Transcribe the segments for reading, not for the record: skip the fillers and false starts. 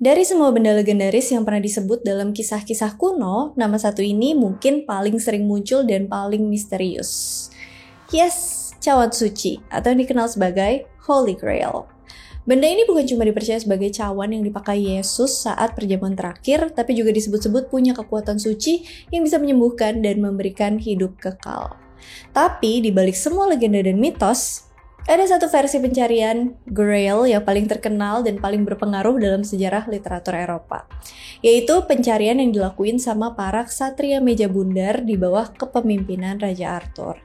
Dari semua benda legendaris yang pernah disebut dalam kisah-kisah kuno, nama satu ini mungkin paling sering muncul dan paling misterius. Yes, cawan suci atau yang dikenal sebagai Holy Grail. Benda ini bukan cuma dipercaya sebagai cawan yang dipakai Yesus saat perjamuan terakhir, tapi juga disebut-sebut punya kekuatan suci yang bisa menyembuhkan dan memberikan hidup kekal. Tapi di balik semua legenda dan mitos, ada satu versi pencarian Grail yang paling terkenal dan paling berpengaruh dalam sejarah literatur Eropa, yaitu pencarian yang dilakuin sama para ksatria meja bundar di bawah kepemimpinan Raja Arthur.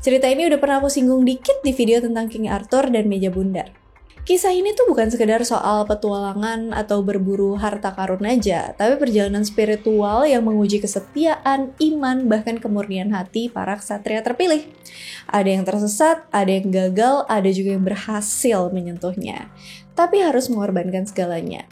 Cerita ini udah pernah aku singgung dikit di video tentang King Arthur dan meja bundar. Kisah ini tuh bukan sekedar soal petualangan atau berburu harta karun aja, tapi perjalanan spiritual yang menguji kesetiaan, iman, bahkan kemurnian hati para ksatria terpilih. Ada yang tersesat, ada yang gagal, ada juga yang berhasil menyentuhnya. Tapi harus mengorbankan segalanya.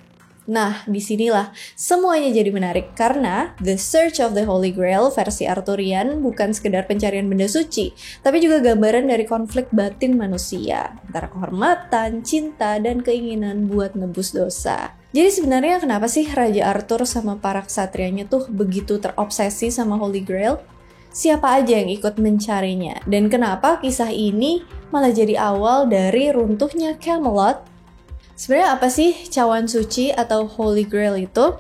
Nah, disinilah semuanya jadi menarik karena The Search of the Holy Grail versi Arthurian bukan sekedar pencarian benda suci, tapi juga gambaran dari konflik batin manusia antara kehormatan, cinta, dan keinginan buat nebus dosa. Jadi sebenarnya kenapa sih Raja Arthur sama para ksatrianya tuh begitu terobsesi sama Holy Grail? Siapa aja yang ikut mencarinya? Dan kenapa kisah ini malah jadi awal dari runtuhnya Camelot? Sebenarnya apa sih cawan suci atau Holy Grail itu?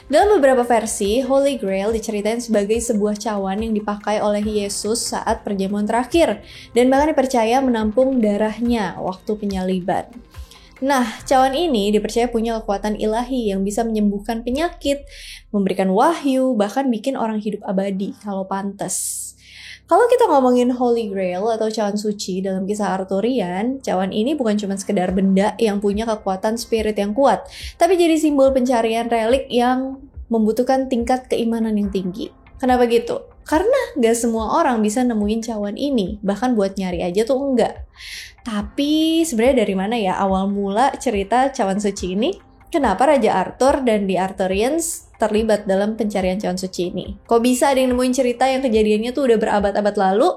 Dalam beberapa versi, Holy Grail diceritain sebagai sebuah cawan yang dipakai oleh Yesus saat perjamuan terakhir dan bahkan dipercaya menampung darahnya waktu penyaliban. Nah, cawan ini dipercaya punya kekuatan ilahi yang bisa menyembuhkan penyakit, memberikan wahyu, bahkan bikin orang hidup abadi kalau pantas. Kalau kita ngomongin Holy Grail atau cawan suci dalam kisah Arthurian, cawan ini bukan cuma sekedar benda yang punya kekuatan spirit yang kuat, tapi jadi simbol pencarian relik yang membutuhkan tingkat keimanan yang tinggi. Kenapa gitu? Karena gak semua orang bisa nemuin cawan ini, bahkan buat nyari aja tuh enggak. Tapi sebenarnya dari mana ya awal mula cerita cawan suci ini? Kenapa Raja Arthur dan The Arthurians terlibat dalam pencarian cawan suci ini? Kok bisa ada yang nemuin cerita yang kejadiannya tuh udah berabad-abad lalu?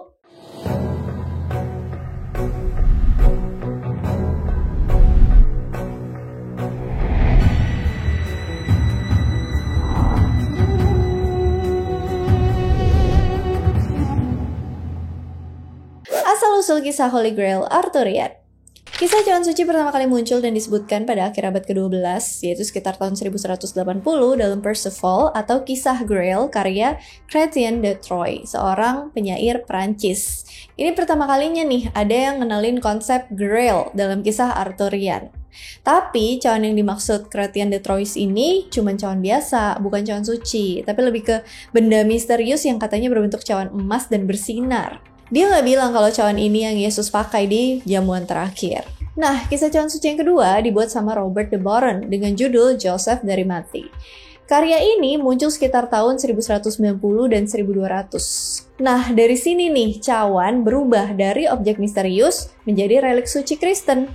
Asal-usul kisah Holy Grail Arthurian. Kisah cawan suci pertama kali muncul dan disebutkan pada akhir abad ke-12, yaitu sekitar tahun 1180 dalam Perceval atau Kisah Grail karya Chrétien de Troyes, seorang penyair Prancis. Ini pertama kalinya nih ada yang ngenalin konsep Grail dalam kisah Arthurian. Tapi cawan yang dimaksud Chrétien de Troyes ini cuma cawan biasa, bukan cawan suci, tapi lebih ke benda misterius yang katanya berbentuk cawan emas dan bersinar. Dia nggak bilang kalau cawan ini yang Yesus pakai di jamuan terakhir. Nah, kisah cawan suci yang kedua dibuat sama Robert de Boron dengan judul Joseph dari Mati. Karya ini muncul sekitar tahun 1190 dan 1200. Nah, dari sini nih, cawan berubah dari objek misterius menjadi relik suci Kristen.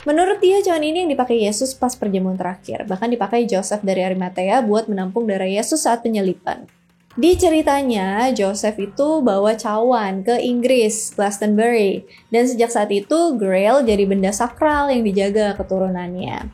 Menurut dia, cawan ini yang dipakai Yesus pas perjamuan terakhir. Bahkan dipakai Joseph dari Arimatea buat menampung darah Yesus saat penyaliban. Di ceritanya, Joseph itu bawa cawan ke Inggris, Glastonbury, dan sejak saat itu Grail jadi benda sakral yang dijaga keturunannya.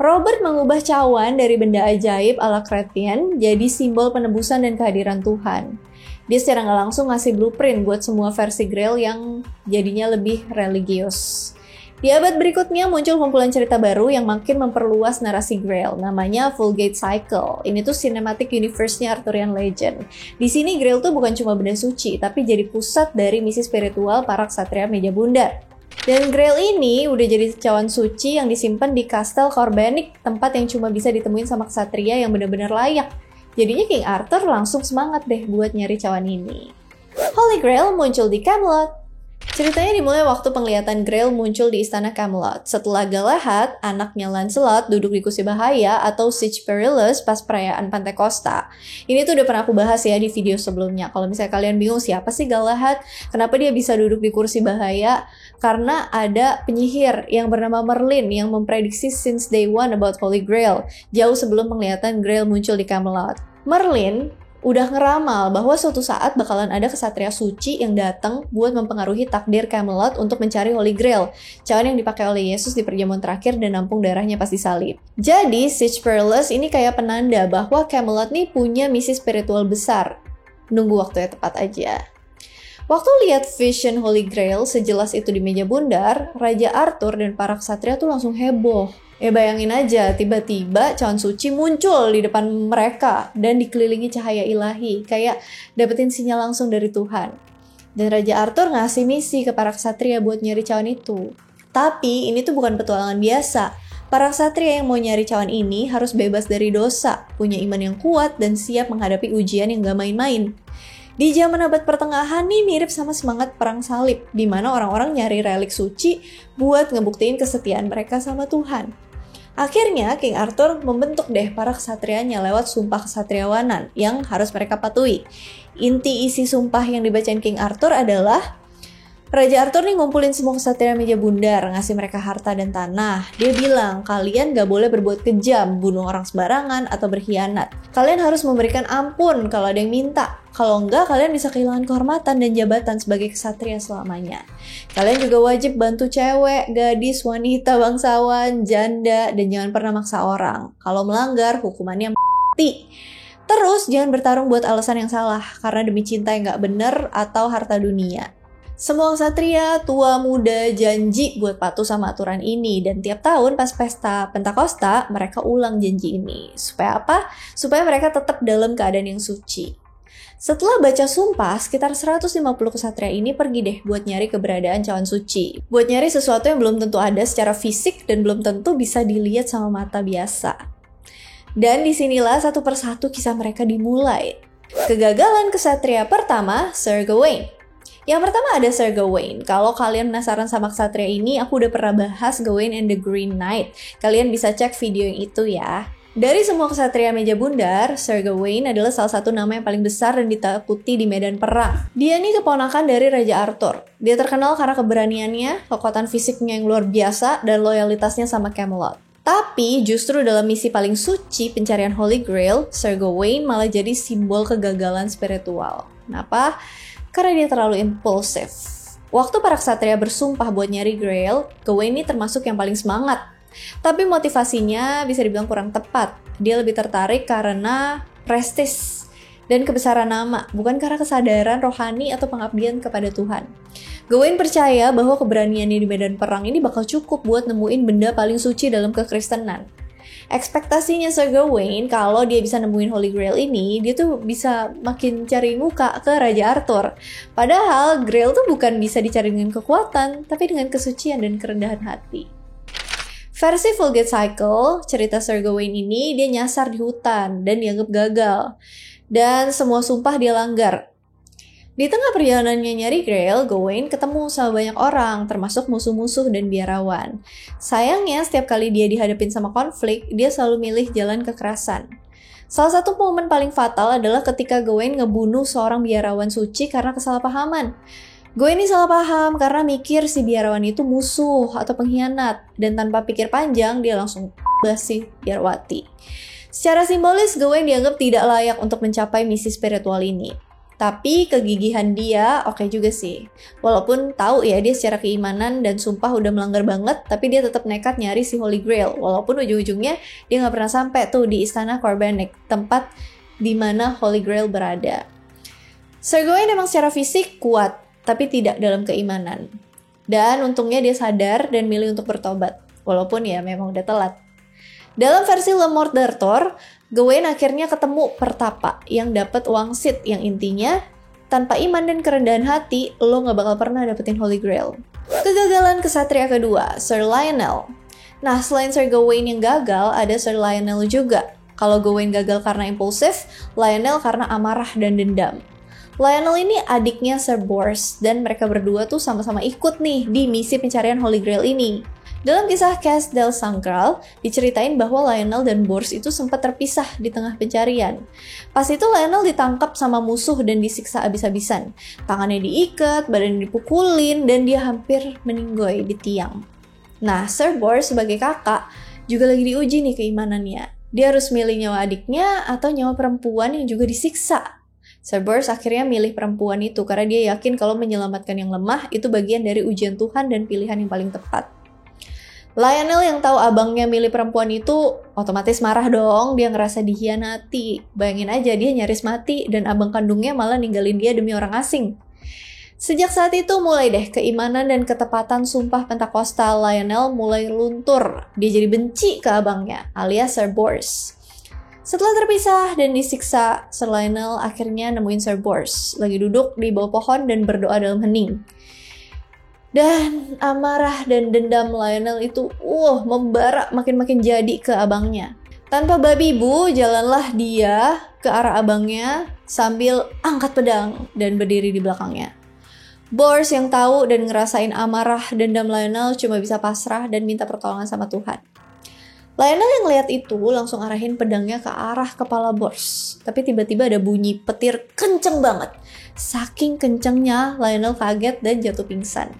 Robert mengubah cawan dari benda ajaib ala Chrétien jadi simbol penebusan dan kehadiran Tuhan. Dia secara nggak langsung ngasih blueprint buat semua versi Grail yang jadinya lebih religius. Di abad berikutnya muncul kumpulan cerita baru yang makin memperluas narasi Grail, namanya Vulgate Cycle. Ini tuh cinematic universe-nya Arthurian Legend. Di sini Grail tuh bukan cuma benda suci, tapi jadi pusat dari misi spiritual para ksatria meja bundar. Dan Grail ini udah jadi cawan suci yang disimpan di Kastel Corbenic, tempat yang cuma bisa ditemuin sama ksatria yang benar-benar layak. Jadinya King Arthur langsung semangat deh buat nyari cawan ini. Holy Grail muncul di Camelot. Ceritanya dimulai waktu penglihatan Grail muncul di istana Camelot. Setelah Galahad, anaknya Lancelot, duduk di kursi bahaya atau Siege Perilous pas perayaan Pentakosta. Ini tuh udah pernah aku bahas ya di video sebelumnya. Kalau misalnya kalian bingung siapa sih Galahad, kenapa dia bisa duduk di kursi bahaya? Karena ada penyihir yang bernama Merlin yang memprediksi since day one about Holy Grail, jauh sebelum penglihatan Grail muncul di Camelot. Merlin udah ngeramal bahwa suatu saat bakalan ada kesatria suci yang datang buat mempengaruhi takdir Camelot untuk mencari Holy Grail, cawan yang dipakai oleh Yesus di perjamuan terakhir dan nampung darahnya pas disalib. Jadi, Siege Perilous ini kayak penanda bahwa Camelot nih punya misi spiritual besar. Nunggu waktu yang tepat aja. Waktu lihat vision Holy Grail sejelas itu di meja bundar, Raja Arthur dan para ksatria tuh langsung heboh. Ya bayangin aja, tiba-tiba cawan suci muncul di depan mereka dan dikelilingi cahaya ilahi, kayak dapetin sinyal langsung dari Tuhan. Dan Raja Arthur ngasih misi ke para ksatria buat nyari cawan itu. Tapi ini tuh bukan petualangan biasa. Para ksatria yang mau nyari cawan ini harus bebas dari dosa, punya iman yang kuat, dan siap menghadapi ujian yang gak main-main. Di zaman abad pertengahan nih mirip sama semangat perang salib, di mana orang-orang nyari relik suci buat ngebuktiin kesetiaan mereka sama Tuhan. Akhirnya King Arthur membentuk deh para ksatrianya lewat sumpah ksatriawanan yang harus mereka patuhi. Inti isi sumpah yang dibacain King Arthur adalah Raja Arthur nih ngumpulin semua ksatria meja bundar, ngasih mereka harta dan tanah. Dia bilang, kalian gak boleh berbuat kejam, bunuh orang sembarangan, atau berkhianat. Kalian harus memberikan ampun kalau ada yang minta. Kalau enggak, kalian bisa kehilangan kehormatan dan jabatan sebagai ksatria selamanya. Kalian juga wajib bantu cewek, gadis, wanita, bangsawan, janda, dan jangan pernah maksa orang. Kalau melanggar, hukumannya mati. Terus, jangan bertarung buat alasan yang salah, karena demi cinta yang gak bener atau harta dunia. Semua ksatria, tua, muda, janji buat patuh sama aturan ini. Dan tiap tahun pas pesta Pentakosta, mereka ulang janji ini. Supaya apa? Supaya mereka tetap dalam keadaan yang suci. Setelah baca sumpah, sekitar 150 ksatria ini pergi deh buat nyari keberadaan cawan suci. Buat nyari sesuatu yang belum tentu ada secara fisik dan belum tentu bisa dilihat sama mata biasa. Dan disinilah satu persatu kisah mereka dimulai. Kegagalan ksatria pertama, Sir Gawain. Yang pertama ada Sir Gawain. Kalau kalian penasaran sama ksatria ini, aku udah pernah bahas Gawain and the Green Knight. Kalian bisa cek video yang itu ya. Dari semua ksatria meja bundar, Sir Gawain adalah salah satu nama yang paling besar dan ditakuti di medan perang. Dia nih keponakan dari Raja Arthur. Dia terkenal karena keberaniannya, kekuatan fisiknya yang luar biasa, dan loyalitasnya sama Camelot. Tapi justru dalam misi paling suci pencarian Holy Grail, Sir Gawain malah jadi simbol kegagalan spiritual. Kenapa? Karena dia terlalu impulsif. Waktu para ksatria bersumpah buat nyari Grail, Gawain ini termasuk yang paling semangat. Tapi motivasinya bisa dibilang kurang tepat. Dia lebih tertarik karena prestis dan kebesaran nama, bukan karena kesadaran rohani atau pengabdian kepada Tuhan. Gawain percaya bahwa keberaniannya di medan perang ini bakal cukup buat nemuin benda paling suci dalam kekristenan. Ekspektasinya Sir Gawain kalau dia bisa nemuin Holy Grail ini, dia tuh bisa makin cari muka ke Raja Arthur. Padahal Grail tuh bukan bisa dicari dengan kekuatan, tapi dengan kesucian dan kerendahan hati. Versi Vulgate Cycle, cerita Sir Gawain ini dia nyasar di hutan dan dianggap gagal. Dan semua sumpah dia langgar. Di tengah perjalanannya nyari Grail, Gawain ketemu sama banyak orang, termasuk musuh-musuh dan biarawan. Sayangnya, setiap kali dia dihadapin sama konflik, dia selalu milih jalan kekerasan. Salah satu momen paling fatal adalah ketika Gawain ngebunuh seorang biarawan suci karena kesalahpahaman. Gawain ini salah paham karena mikir si biarawan itu musuh atau pengkhianat, dan tanpa pikir panjang, dia langsung basi biarawati. Secara simbolis, Gawain dianggap tidak layak untuk mencapai misi spiritual ini. Tapi kegigihan dia oke juga sih. Walaupun tahu ya dia secara keimanan dan sumpah udah melanggar banget, tapi dia tetap nekat nyari si Holy Grail. Walaupun ujung-ujungnya dia nggak pernah sampai tuh di istana Corbanek, tempat di mana Holy Grail berada. Sir Gawain memang secara fisik kuat, tapi tidak dalam keimanan. Dan untungnya dia sadar dan milih untuk bertobat. Walaupun ya memang udah telat. Dalam versi Le Morte d'Arthur, Gawain akhirnya ketemu pertapa yang dapat wangsit yang intinya tanpa iman dan kerendahan hati, lo gak bakal pernah dapetin Holy Grail. Kegagalan ksatria kedua, Sir Lionel. Nah, selain Sir Gawain yang gagal, ada Sir Lionel juga. Kalau Gawain gagal karena impulsif, Lionel karena amarah dan dendam. Lionel ini adiknya Sir Bors, dan mereka berdua tuh sama-sama ikut nih di misi pencarian Holy Grail ini. Dalam kisah Cas del Sangral, diceritain bahwa Lionel dan Bors itu sempat terpisah di tengah pencarian. Pas itu Lionel ditangkap sama musuh dan disiksa abis-abisan. Tangannya diikat, badannya dipukulin, dan dia hampir meninggoy di tiang. Nah, Sir Bors sebagai kakak juga lagi diuji nih keimanannya. Dia harus milih nyawa adiknya atau nyawa perempuan yang juga disiksa. Cerberus akhirnya milih perempuan itu karena dia yakin kalau menyelamatkan yang lemah itu bagian dari ujian Tuhan dan pilihan yang paling tepat. Lionel yang tahu abangnya milih perempuan itu otomatis marah dong, dia ngerasa dikhianati. Bayangin aja dia nyaris mati dan abang kandungnya malah ninggalin dia demi orang asing. Sejak saat itu mulai deh keimanan dan ketepatan sumpah Pentakosta Lionel mulai luntur. Dia jadi benci ke abangnya alias Cerberus. Setelah terpisah dan disiksa, Sir Lionel akhirnya nemuin Cerberus lagi duduk di bawah pohon dan berdoa dalam hening. Dan amarah dan dendam Lionel itu membara makin-makin jadi ke abangnya. Tanpa babi bu, jalanlah dia ke arah abangnya sambil angkat pedang dan berdiri di belakangnya. Bors yang tahu dan ngerasain amarah dendam Lionel cuma bisa pasrah dan minta pertolongan sama Tuhan. Lionel yang lihat itu langsung arahin pedangnya ke arah kepala Bors. Tapi tiba-tiba ada bunyi petir kenceng banget. Saking kencengnya Lionel kaget dan jatuh pingsan.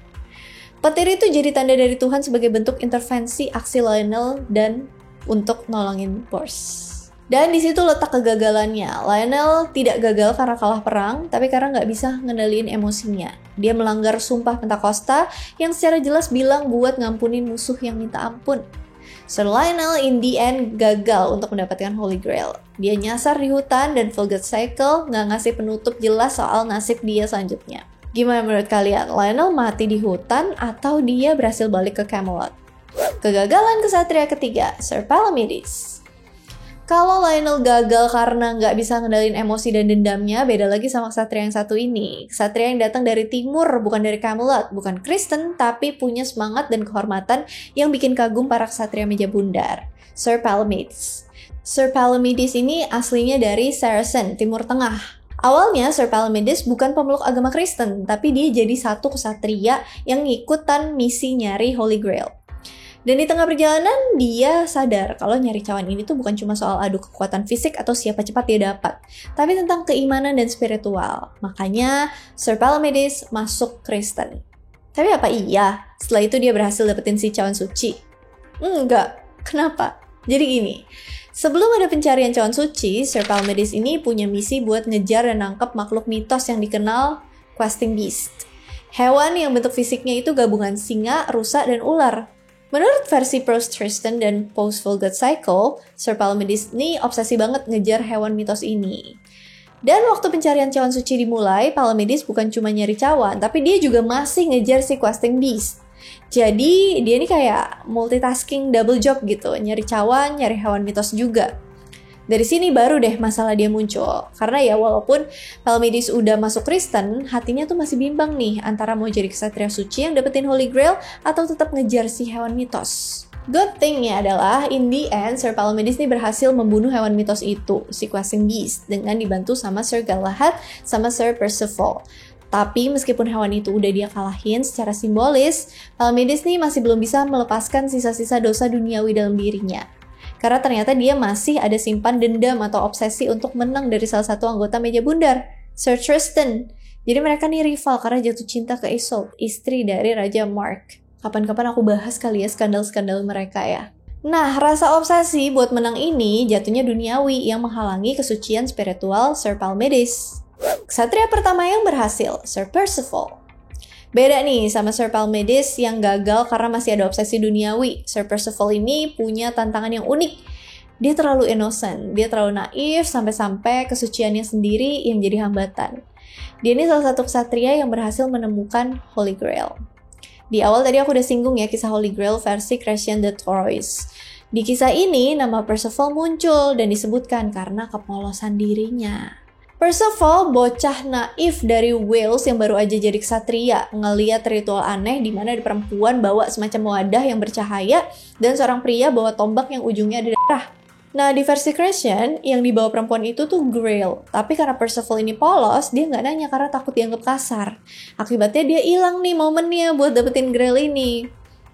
Petir itu jadi tanda dari Tuhan sebagai bentuk intervensi aksi Lionel dan untuk nolongin Bors. Dan di situ letak kegagalannya. Lionel tidak gagal karena kalah perang, tapi karena nggak bisa ngendaliin emosinya. Dia melanggar sumpah Pentakosta yang secara jelas bilang buat ngampunin musuh yang minta ampun. Sir Lionel in the end gagal untuk mendapatkan Holy Grail. Dia nyasar di hutan dan Vulgate Cycle nggak ngasih penutup jelas soal nasib dia selanjutnya. Gimana menurut kalian? Lionel mati di hutan atau dia berhasil balik ke Camelot? Kegagalan kesatria ketiga, Sir Palamedes. Kalau Lionel gagal karena nggak bisa ngendalin emosi dan dendamnya, beda lagi sama kesatria yang satu ini. Kesatria yang datang dari timur, bukan dari Camelot, bukan Kristen, tapi punya semangat dan kehormatan yang bikin kagum para kesatria meja bundar. Sir Palamedes. Sir Palamedes ini aslinya dari Saracen, Timur Tengah. Awalnya Sir Palamedes bukan pemeluk agama Kristen, tapi dia jadi satu kesatria yang ngikutan misi nyari Holy Grail. Dan di tengah perjalanan dia sadar kalau nyari cawan ini tuh bukan cuma soal adu kekuatan fisik atau siapa cepat dia dapat, tapi tentang keimanan dan spiritual. Makanya Sir Palamedes masuk Kristen. Tapi apa iya setelah itu dia berhasil dapetin si cawan suci? Enggak. Kenapa? Jadi gini, sebelum ada pencarian cawan suci, Sir Palamedes ini punya misi buat ngejar dan nangkep makhluk mitos yang dikenal Questing Beast. Hewan yang bentuk fisiknya itu gabungan singa, rusa, dan ular. Menurut versi Post-Tristan dan Post-Vulgate Cycle, Sir Palamedes ini obsesi banget ngejar hewan mitos ini. Dan waktu pencarian cawan suci dimulai, Palamedes bukan cuma nyari cawan, tapi dia juga masih ngejar si Questing Beast. Jadi dia ini kayak multitasking double job gitu, nyari cawan, nyari hewan mitos juga. Dari sini baru deh masalah dia muncul. Karena ya walaupun Palamedes udah masuk Kristen, hatinya tuh masih bimbang nih antara mau jadi kesatria suci yang dapetin Holy Grail atau tetap ngejar si hewan mitos. Good thing-nya adalah in the end Sir Palamedes ini berhasil membunuh hewan mitos itu, si Questing Beast, dengan dibantu sama Sir Galahad sama Sir Percival. Tapi meskipun hewan itu udah dia kalahin secara simbolis, Palamedes nih masih belum bisa melepaskan sisa-sisa dosa duniawi dalam dirinya. Karena ternyata dia masih ada simpan dendam atau obsesi untuk menang dari salah satu anggota meja bundar, Sir Tristan. Jadi mereka nih rival karena jatuh cinta ke Isolde, istri dari Raja Mark. Kapan-kapan aku bahas kali ya skandal-skandal mereka ya. Nah, rasa obsesi buat menang ini jatuhnya duniawi yang menghalangi kesucian spiritual Sir Palamedes. Kesatria pertama yang berhasil, Sir Percival. Beda nih sama Sir Palamedes yang gagal karena masih ada obsesi duniawi. Sir Percival ini punya tantangan yang unik. Dia terlalu innocent, dia terlalu naif sampai-sampai kesuciannya sendiri yang jadi hambatan. Dia ini salah satu kesatria yang berhasil menemukan Holy Grail. Di awal tadi aku udah singgung ya kisah Holy Grail versi Chrétien de Troyes. Di kisah ini nama Percival muncul dan disebutkan karena kepolosan dirinya. Percival, bocah naif dari Wales yang baru aja jadi ksatria, ngeliat ritual aneh di mana ada perempuan bawa semacam wadah yang bercahaya dan seorang pria bawa tombak yang ujungnya ada darah. Nah, di versi Chrétien, yang dibawa perempuan itu tuh Grail. Tapi karena Percival ini polos, dia nggak nanya karena takut dianggap kasar. Akibatnya dia hilang nih momennya buat dapetin Grail ini.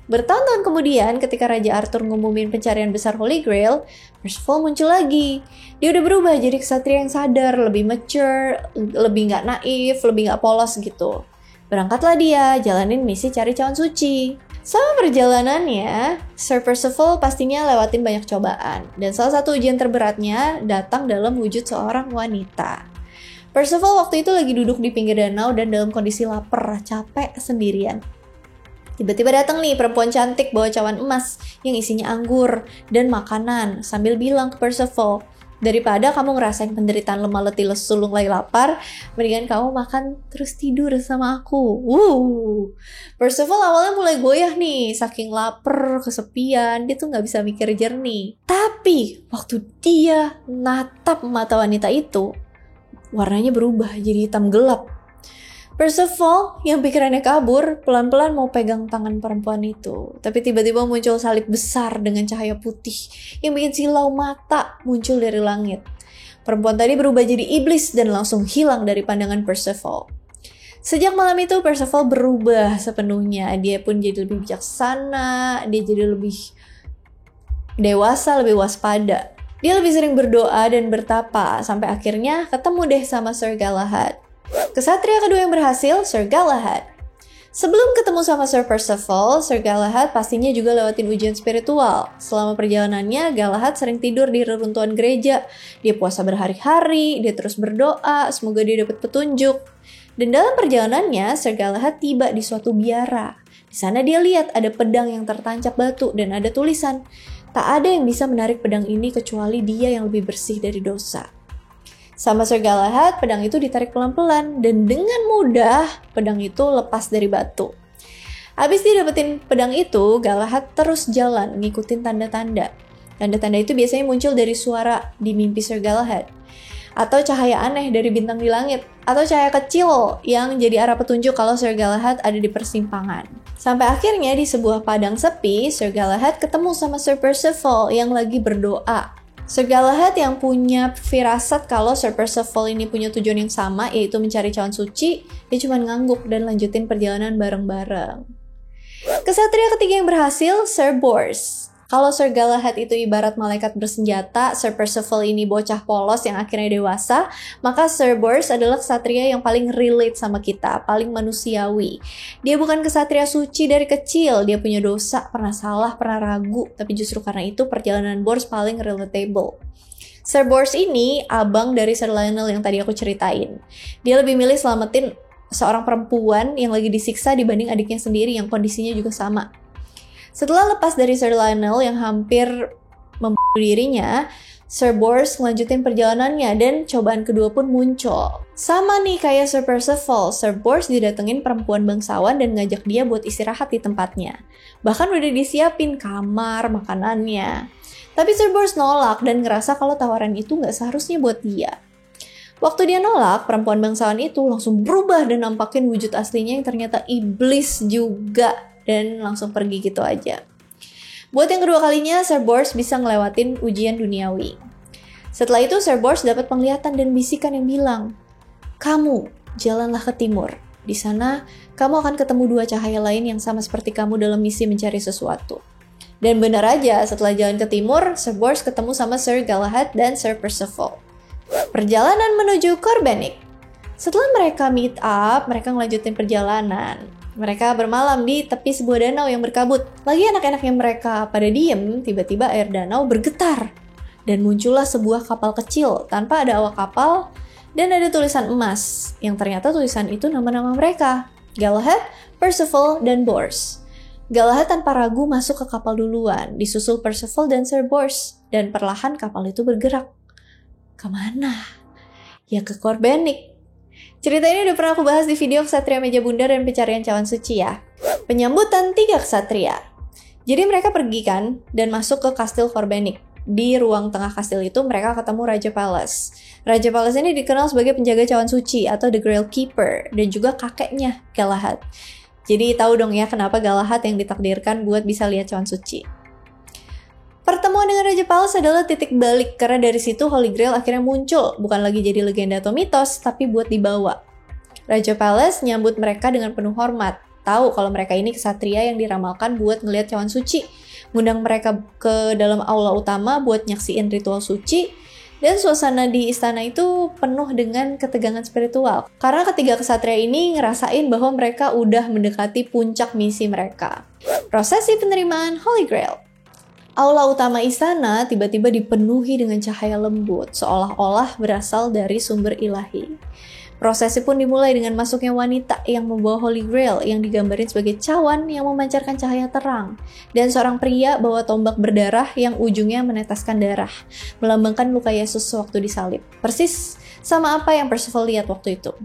Bertahun-tahun kemudian, ketika Raja Arthur ngumumin pencarian besar Holy Grail, Percival muncul lagi. Dia udah berubah jadi ksatria yang sadar, lebih mature, lebih nggak naif, lebih nggak polos gitu. Berangkatlah dia, jalanin misi cari cawan suci. Sama perjalanannya, Sir Percival pastinya lewatin banyak cobaan, dan salah satu ujian terberatnya datang dalam wujud seorang wanita. Percival waktu itu lagi duduk di pinggir danau dan dalam kondisi lapar, capek, sendirian. Tiba-tiba datang nih perempuan cantik bawa cawan emas yang isinya anggur dan makanan sambil bilang ke Percival, daripada kamu ngerasain penderitaan lemah letih lesu lunglai lapar, mendingan kamu makan terus tidur sama aku. Percival awalnya mulai goyah nih, saking lapar, kesepian, dia tuh nggak bisa mikir jernih. Tapi waktu dia natap mata wanita itu, warnanya berubah jadi hitam gelap. Percival yang pikirannya kabur, pelan-pelan mau pegang tangan perempuan itu. Tapi tiba-tiba muncul salib besar dengan cahaya putih yang bikin silau mata muncul dari langit. Perempuan tadi berubah jadi iblis dan langsung hilang dari pandangan Percival. Sejak malam itu Percival berubah sepenuhnya. Dia pun jadi lebih bijaksana, dia jadi lebih dewasa, lebih waspada. Dia lebih sering berdoa dan bertapa, sampai akhirnya ketemu deh sama Sir Galahad. Kesatria kedua yang berhasil, Sir Galahad. Sebelum ketemu sama Sir Percival, Sir Galahad pastinya juga lewatin ujian spiritual. Selama perjalanannya, Galahad sering tidur di reruntuhan gereja. Dia puasa berhari-hari, dia terus berdoa, semoga dia dapat petunjuk. Dan dalam perjalanannya, Sir Galahad tiba di suatu biara. Di sana dia lihat ada pedang yang tertancap batu dan ada tulisan, tak ada yang bisa menarik pedang ini kecuali dia yang lebih bersih dari dosa. Sama Sir Galahad, pedang itu ditarik pelan-pelan dan dengan mudah pedang itu lepas dari batu. Habis dia dapetin pedang itu, Galahad terus jalan ngikutin tanda-tanda. Tanda-tanda itu biasanya muncul dari suara di mimpi Sir Galahad, atau cahaya aneh dari bintang di langit, atau cahaya kecil yang jadi arah petunjuk kalau Sir Galahad ada di persimpangan. Sampai akhirnya di sebuah padang sepi, Sir Galahad ketemu sama Sir Percival yang lagi berdoa. Sir Galahad yang punya firasat kalau Sir Percival ini punya tujuan yang sama, yaitu mencari cawan suci, dia cuma ngangguk dan lanjutin perjalanan bareng-bareng. Kesatria ketiga yang berhasil, Sir Bors. Kalau Sir Galahad itu ibarat malaikat bersenjata, Sir Percival ini bocah polos yang akhirnya dewasa, maka Sir Bors adalah kesatria yang paling relate sama kita, paling manusiawi. Dia bukan kesatria suci dari kecil, dia punya dosa, pernah salah, pernah ragu, tapi justru karena itu perjalanan Bors paling relatable. Sir Bors ini abang dari Sir Lionel yang tadi aku ceritain. Dia lebih milih selamatin seorang perempuan yang lagi disiksa dibanding adiknya sendiri yang kondisinya juga sama. Setelah lepas dari Sir Lionel yang hampir membunuh dirinya, Sir Bors melanjutin perjalanannya dan cobaan kedua pun muncul. Sama nih kayak Sir Percival, Sir Bors didatengin perempuan bangsawan dan ngajak dia buat istirahat di tempatnya. Bahkan udah disiapin kamar, makanannya. Tapi Sir Bors nolak dan ngerasa kalau tawaran itu nggak seharusnya buat dia. Waktu dia nolak, perempuan bangsawan itu langsung berubah dan nampakin wujud aslinya yang ternyata iblis juga. Dan langsung pergi gitu aja. Buat yang kedua kalinya, Sir Bors bisa ngelewatin ujian duniawi. Setelah itu, Sir Bors dapat penglihatan dan bisikan yang bilang, "Kamu, jalanlah ke timur. Di sana, kamu akan ketemu dua cahaya lain yang sama seperti kamu dalam misi mencari sesuatu." Dan benar aja, setelah jalan ke timur, Sir Bors ketemu sama Sir Galahad dan Sir Percival. Perjalanan menuju Corbenic. Setelah mereka meet up, mereka ngelanjutin perjalanan. Mereka bermalam di tepi sebuah danau yang berkabut. Lagi anak-anaknya mereka pada diem, tiba-tiba air danau bergetar. Dan muncullah sebuah kapal kecil tanpa ada awak kapal dan ada tulisan emas. Yang ternyata tulisan itu nama-nama mereka. Galahad, Percival, dan Bors. Galahad tanpa ragu masuk ke kapal duluan, disusul Percival dan Sir Bors. Dan perlahan kapal itu bergerak. Kemana? Ya ke Corbenic. Cerita ini udah pernah aku bahas di video Ksatria Meja Bundar dan Pencarian Cawan Suci ya. Penyambutan 3 ksatria. Jadi mereka pergi kan dan masuk ke kastil Corbenic. Di ruang tengah kastil itu mereka ketemu Raja Palace. Raja Palace ini dikenal sebagai penjaga cawan suci atau The Grail Keeper dan juga kakeknya Galahad. Jadi tahu dong ya kenapa Galahad yang ditakdirkan buat bisa lihat cawan suci. Pertemuan dengan Raja Palace adalah titik balik karena dari situ Holy Grail akhirnya muncul, bukan lagi jadi legenda atau mitos, tapi buat dibawa. Raja Palace nyambut mereka dengan penuh hormat, tahu kalau mereka ini ksatria yang diramalkan buat ngelihat cawan suci, ngundang mereka ke dalam aula utama buat nyaksiin ritual suci, Dan suasana di istana itu penuh dengan ketegangan spiritual. Karena ketiga kesatria ini ngerasain bahwa mereka udah mendekati puncak misi mereka. Prosesi penerimaan Holy Grail. Aula utama istana tiba-tiba dipenuhi dengan cahaya lembut, seolah-olah berasal dari sumber ilahi. Prosesi pun dimulai dengan masuknya wanita yang membawa Holy Grail yang digambarin sebagai cawan yang memancarkan cahaya terang, dan seorang pria bawa tombak berdarah yang ujungnya menetaskan darah, melambangkan luka Yesus waktu disalib. Persis sama apa yang Percival lihat waktu itu.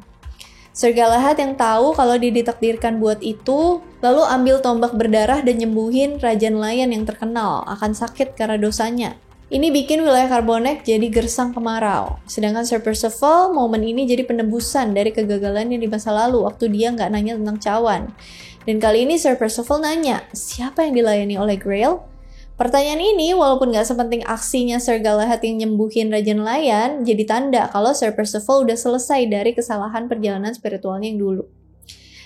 Sir Galahad yang tahu kalau dia ditakdirkan buat itu, lalu ambil tombak berdarah dan nyembuhin Raja Nelayan yang terkenal akan sakit karena dosanya. Ini bikin wilayah Carbonek jadi gersang kemarau. Sedangkan Sir Percival, momen ini jadi penebusan dari kegagalannya di masa lalu waktu dia nggak nanya tentang cawan. Dan kali ini Sir Percival nanya, siapa yang dilayani oleh Grail? Pertanyaan ini, walaupun nggak sepenting aksinya Sir Galahad yang nyembuhin Raja Nelayan, jadi tanda kalau Sir Percival udah selesai dari kesalahan perjalanan spiritualnya yang dulu.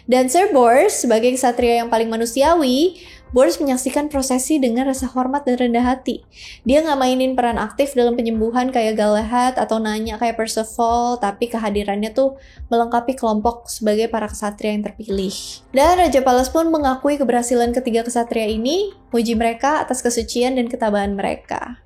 Dan Sir Bors, sebagai ksatria yang paling manusiawi, Bors menyaksikan prosesi dengan rasa hormat dan rendah hati. Dia nggak mainin peran aktif dalam penyembuhan kayak Galahad atau nanya kayak Percival, tapi kehadirannya tuh melengkapi kelompok sebagai para ksatria yang terpilih. Dan Raja Palas pun mengakui keberhasilan ketiga ksatria ini, muji mereka atas kesucian dan ketabahan mereka.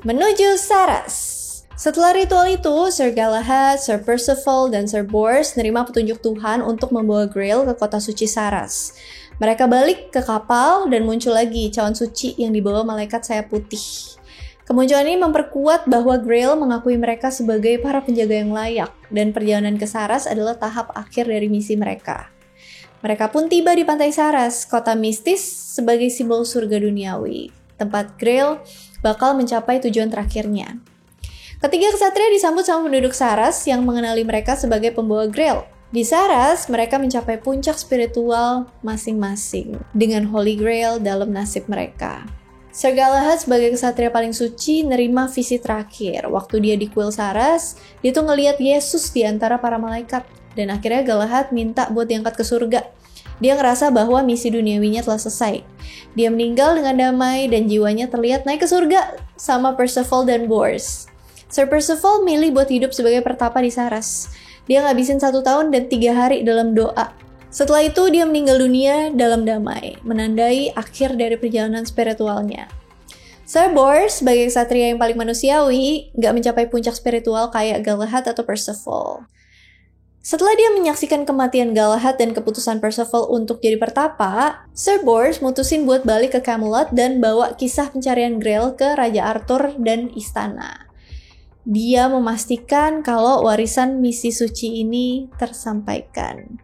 Menuju Saras. Setelah ritual itu, Sir Galahad, Sir Percival, dan Sir Bors nerima petunjuk Tuhan untuk membawa Grail ke kota suci Saras. Mereka balik ke kapal dan muncul lagi cawan suci yang dibawa malaikat sayap putih. Kemunculan ini memperkuat bahwa Grail mengakui mereka sebagai para penjaga yang layak, dan perjalanan ke Saras adalah tahap akhir dari misi mereka. Mereka pun tiba di pantai Saras, kota mistis sebagai simbol surga duniawi, tempat Grail bakal mencapai tujuan terakhirnya. Ketiga ksatria disambut sama penduduk Saras yang mengenali mereka sebagai pembawa Grail. Di Saras, mereka mencapai puncak spiritual masing-masing dengan Holy Grail dalam nasib mereka. Sir Galahad sebagai ksatria paling suci nerima visi terakhir. Waktu dia di kuil Saras, dia tuh ngeliat Yesus di antara para malaikat. Dan akhirnya Galahad minta buat diangkat ke surga. Dia ngerasa bahwa misi duniawinya telah selesai. Dia meninggal dengan damai dan jiwanya terlihat naik ke surga sama Percival dan Bors. Sir Percival milih buat hidup sebagai pertapa di Saras. Dia ngabisin 1 tahun dan 3 hari dalam doa. Setelah itu dia meninggal dunia dalam damai, menandai akhir dari perjalanan spiritualnya. Sir Bors sebagai ksatria yang paling manusiawi, gak mencapai puncak spiritual kayak Galahad atau Percival. Setelah dia menyaksikan kematian Galahad dan keputusan Percival untuk jadi pertapa, Sir Bors mutusin buat balik ke Camelot dan bawa kisah pencarian Grail ke Raja Arthur dan istana. Dia memastikan kalau warisan misi suci ini tersampaikan.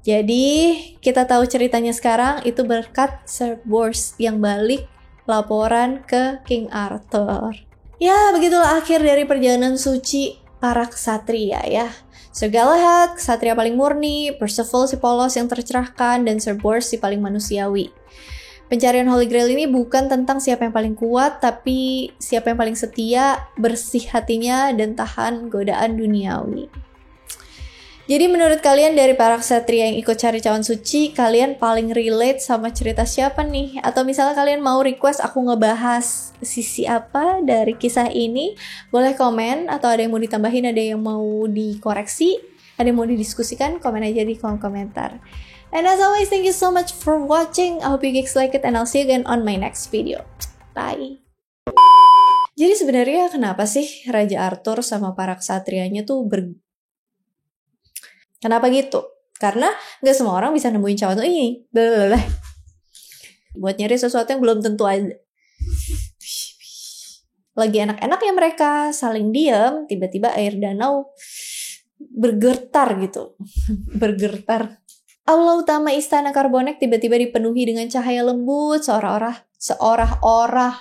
Jadi, kita tahu ceritanya sekarang itu berkat Sir Bors yang balik laporan ke King Arthur. Ya, begitulah akhir dari perjalanan suci para ksatria ya. Sir Galahad, ksatria paling murni, Percival si polos yang tercerahkan, dan Sir Bors si paling manusiawi. Pencarian Holy Grail ini bukan tentang siapa yang paling kuat, tapi siapa yang paling setia, bersih hatinya, dan tahan godaan duniawi. Jadi menurut kalian dari para ksatria yang ikut cari cawan suci, kalian paling relate sama cerita siapa nih? Atau misalnya kalian mau request aku ngebahas sisi apa dari kisah ini, boleh komen, atau ada yang mau ditambahin, ada yang mau dikoreksi, ada yang mau didiskusikan, komen aja di kolom komentar. And as always, thank you so much for watching. I hope you guys like it and I'll see you again on my next video. Bye. Jadi sebenarnya kenapa sih Raja Arthur sama para ksatrianya tuh Kenapa gitu? Karena gak semua orang bisa nemuin cawan tuh ini. Blablabla. Buat nyari sesuatu yang belum tentu ada. Lagi enak-enak ya mereka saling diam, tiba-tiba air danau bergetar gitu. Bergetar. Aula utama istana Carbonek tiba-tiba dipenuhi dengan cahaya lembut seorah-orah